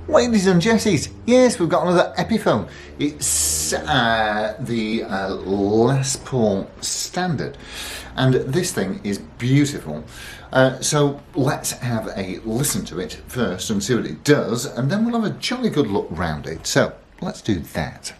Ladies and Jessies, yes, we've got another Epiphone. It's the Les Paul Standard, and this thing is beautiful. So let's have a listen to it first and see what it does, and then we'll have a jolly good look round it. So let's do that.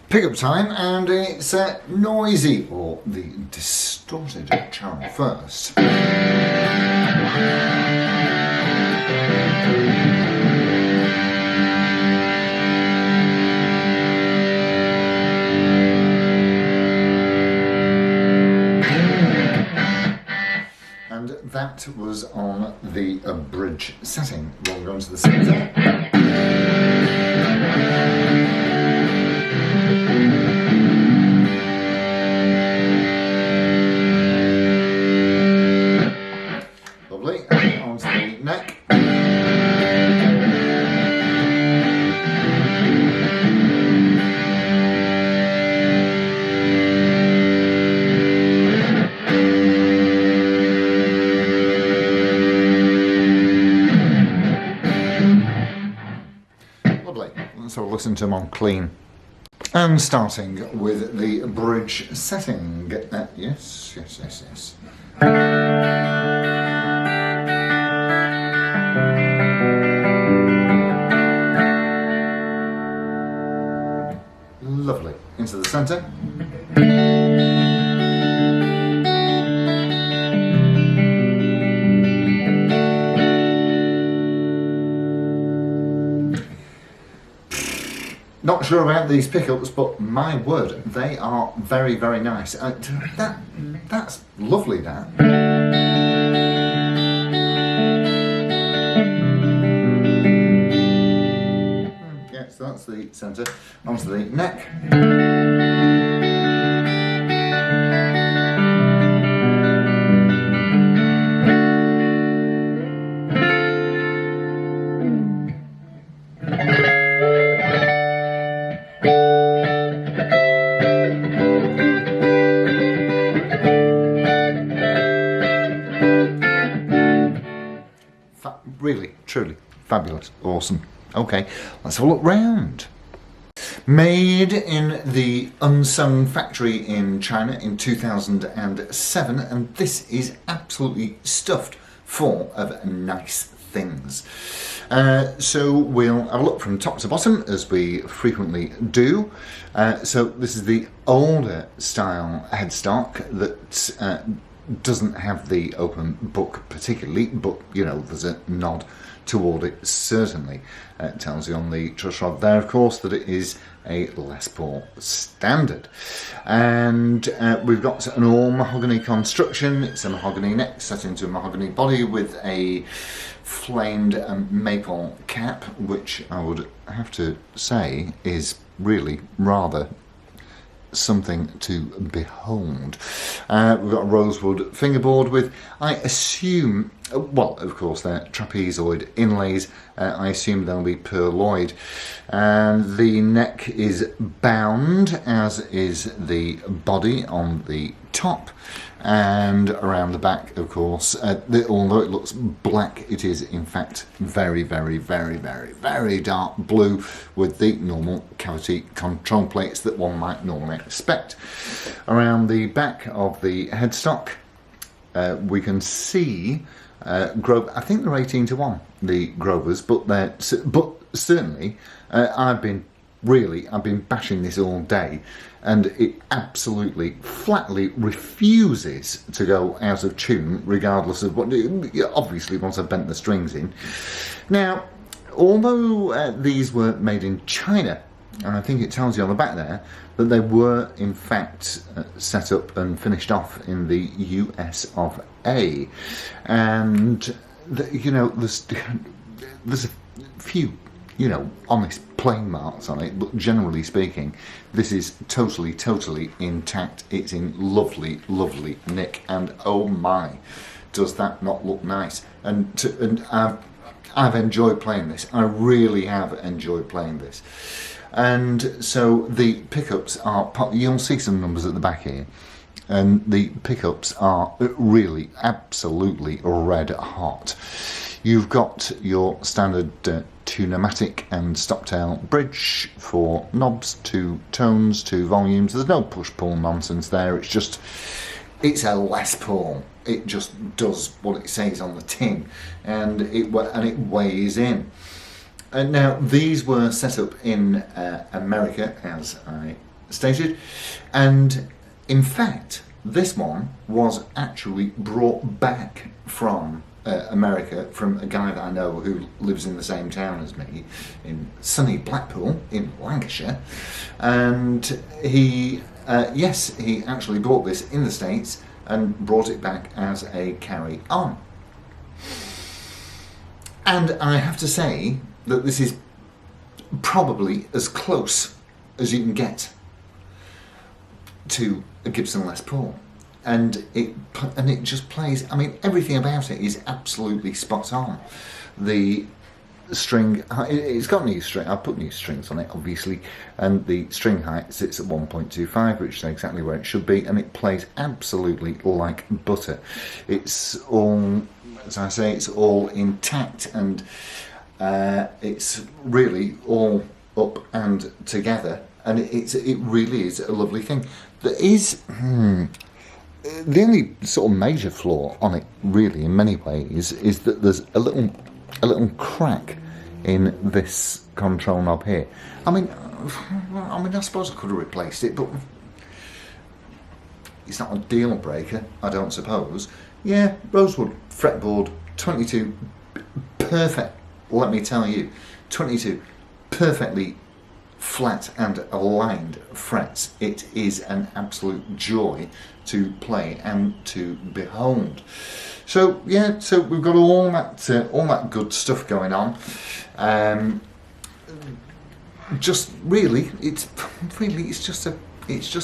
Pickup time, and it's noisy, or the distorted channel first. And that was on the bridge setting. We'll go into the centre. Lovely, and onto the neck. Lovely, let's have a listen to them on clean. And starting with the bridge setting. Yes. Lovely. Into the centre. Not sure about these pickups, but my word, they are very, very nice. That's lovely, that. Yeah, so that's the centre. Onto the neck. Really, truly fabulous, awesome. Okay, let's have a look round. Made in the Unsung factory in China in 2007, and this is absolutely stuffed full of nice things. So we'll have a look from top to bottom, as we frequently do. So this is the older style headstock that doesn't have the open book particularly, but you know, there's a nod toward it certainly. It tells you on the truss rod there, of course, that it is a Les Paul Standard. And we've got an all mahogany construction. It's a mahogany neck set into a mahogany body with a flamed maple cap, which I would have to say is really rather something to behold. We've got a rosewood fingerboard with, I assume, well, of course, they're trapezoid inlays. I assume they'll be purloined. And the neck is bound, as is the body on the top. And around the back, of course, although it looks black, it is in fact very, very, very, very, very dark blue with the normal cavity control plates that one might normally expect. Around the back of the headstock, we can see Grover. I think they're 18-1, the Grovers, but certainly I've been bashing this all day, and it absolutely, flatly refuses to go out of tune, regardless of what. Obviously, once I've bent the strings in. Now, although these were made in China, and I think it tells you on the back there that they were in fact set up and finished off in the US of A, and there's a few honest plain marks on it, but generally speaking, this is totally intact. It's in lovely nick, and oh my, does that not look nice? And I've enjoyed playing this. I really have enjoyed playing this. And so the pickups are, you'll see some numbers at the back here, and the pickups are really absolutely red hot. You've got your standard Tune-o-matic and stop-tail bridge for knobs, 2 tones, 2 volumes. There's no push-pull nonsense there. It's a Les Paul. It just does what it says on the tin, and it weighs in. And now these were set up in America, as I stated, and in fact this one was actually brought back from America from a guy that I know who lives in the same town as me, in sunny Blackpool in Lancashire, and he actually bought this in the States and brought it back as a carry-on. And I have to say that this is probably as close as you can get to a Gibson Les Paul, and it just plays. I mean, everything about it is absolutely spot on. The string, it's got new string. I put new strings on it, obviously, and the string height sits at 1.25, which is exactly where it should be, and it plays absolutely like butter. It's all, as I say, it's all intact, and it's really all up and together, and it really is a lovely thing. There is the only sort of major flaw on it, really, in many ways, is that there's a little crack in this control knob here. I mean, I suppose I could have replaced it, but it's not a deal breaker, I don't suppose. Yeah, rosewood fretboard, 22, perfect. Let me tell you, 22 perfectly flat and aligned frets. It is an absolute joy to play and to behold. So yeah, so we've got all that good stuff going on. Just really, it's just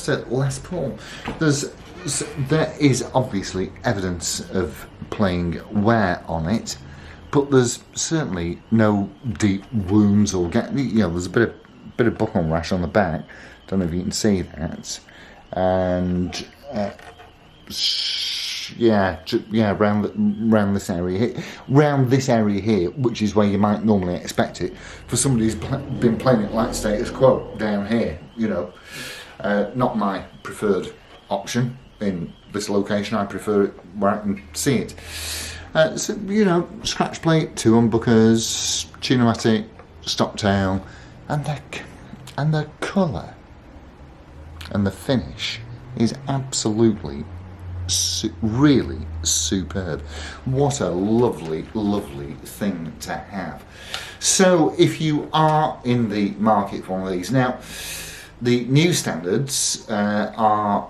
a Les Paul. There is obviously evidence of playing wear on it, but there's certainly no deep wounds or there's a bit of buckle rash on the back. Don't know if you can see that, and around this area here, which is where you might normally expect it for somebody who's been playing it like status quo down here. Not my preferred option in this location. I prefer it where I can see it. Scratch plate, 2 humbuckers, Tune-o-matic, stop tail, and the colour and the finish is absolutely really superb. What a lovely thing to have. So if you are in the market for one of these, now the new standards are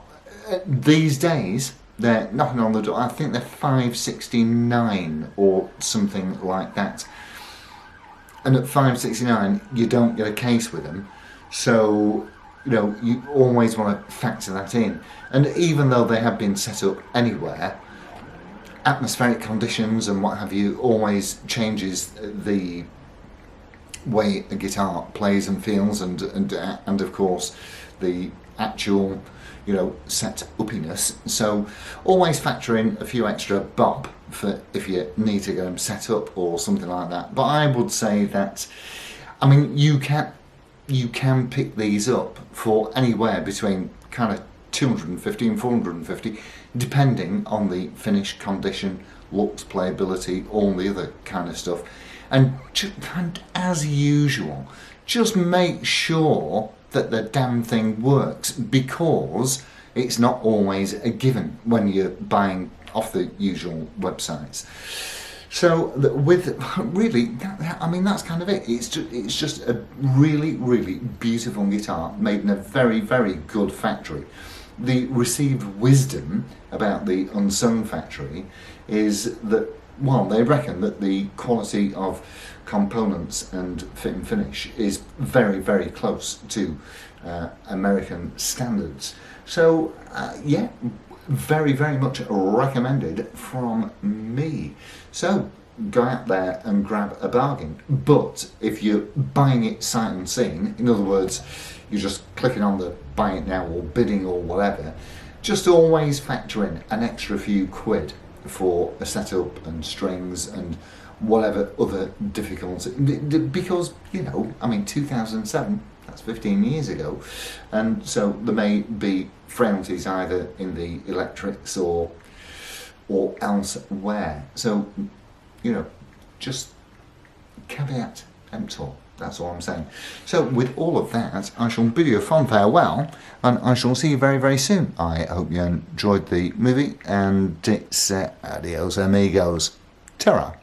these days, they're knocking on the door. I think they're $569 or something like that. And at $569, you don't get a case with them. So, you know, you always want to factor that in. And even though they have been set up anywhere, atmospheric conditions and what have you always changes the way a guitar plays and feels, and of course the actual, you know, set uppiness. So always factor in a few extra bob for if you need to get them set up or something like that. But I would say that, I mean, you can pick these up for anywhere between kind of 250 and 450, depending on the finish, condition, looks, playability, all the other kind of stuff. And as usual, just make sure that the damn thing works, because it's not always a given when you're buying off the usual websites. So with really, I mean, that's kind of it. It's just a really, really beautiful guitar made in a very, very good factory. The received wisdom about the Unsung factory is that, well, they reckon that the quality of components and fit and finish is very, very close to American standards. So yeah, very, very much recommended from me. So go out there and grab a bargain. But if you're buying it sight unseen, in other words, you're just clicking on the buy it now or bidding or whatever, just always factor in an extra few quid for a setup and strings and whatever other difficulty, because, you know, I mean, 2007, that's 15 years ago, and so there may be frailties either in the electrics or elsewhere. So, you know, just caveat emptor. That's all I'm saying. So with all of that, I shall bid you a fond farewell, and I shall see you very, very soon. I hope you enjoyed the movie, and it's adios amigos. Ta-ra.